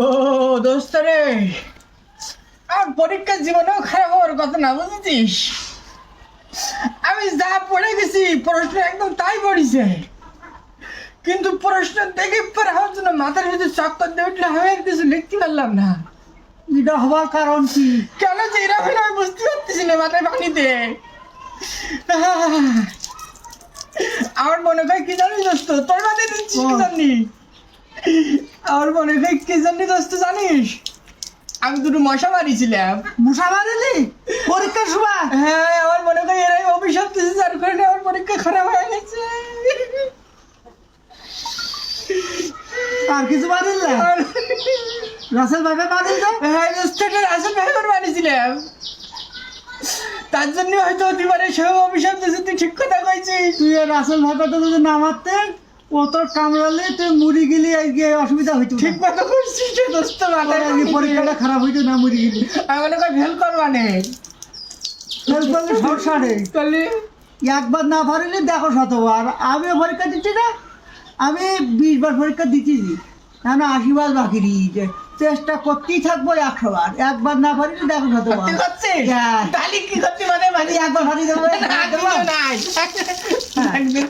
ও দোস্ত রে, আর পরীক্ষার জীবনেও খারাপ হওয়ার কথা না, বুঝেছিস? আমি যা পড়ে গেছি প্রশ্ন একদম তাই পড়িছে, কিন্তু প্রশ্ন দেখে পর আমার জন্য মাথার ভিতরে চক্কর দিয়ে উঠলে আমি আর কিছু লিখতে পারলাম না। এটা হওয়ার কারণ কি? কেন যে এরকম আমি বুঝতে পারতেছি না, মাথায় পানি দে। আমার মনে হয় কি জানিস দোস্ত, তোর মাথায় দিচ্ছিস কি জানি? আমার মনে হয় কি জানি দোস্ত জানিস, আমি দুটো মশা মারিছিলাম। মশা মারেলি পরীক্ষার সময়? হ্যাঁ, আমার মনে হয় এরাই অভিশাপ দিয়েছে, যার কারণে আমার পরীক্ষা খারাপ হয়ে গেছে। আর কিছু মারিল না? রাসেল ভাইকে মারিল না? হ্যাঁ দোস্ত, এটা রাসেল ভাইবার মারিছিলাম, তার জন্য হয়তো হতে পারে সে অভিশাপ দিয়েছে। তুই ঠিক কথা কইছিস। তুই আর রাসেল ভাইকে তো যদি না মারতেন, ও তোর কামড়ালে তুই মুড়ি গেলি, আজকে অসুবিধা হইতো না। ঠিক কথা করছিস রে দোস্ত, মাথায় তোর আজকে পরীক্ষাটা খারাপ হইতো না, মুড়ি গেলি। আমি মনে করি ফেল করবা নে। ফেল করলে শর্ট সারে করলি একবার না পারিলে দেখো শতবার। আমি পরীক্ষা দিচ্ছি না, আমি 20 বার পরীক্ষা দিচ্ছি, কেন 80 বার বাকি দিয়েছে। চেষ্টা করতেই থাকবো 100 বার, একবার না পারিলে দেখো শতবার। সত্যি করছিস? হ্যাঁ। তাহলে কি করতে মানে একবার হারিয়ে দেবো। না, কিছু নাই। একদিন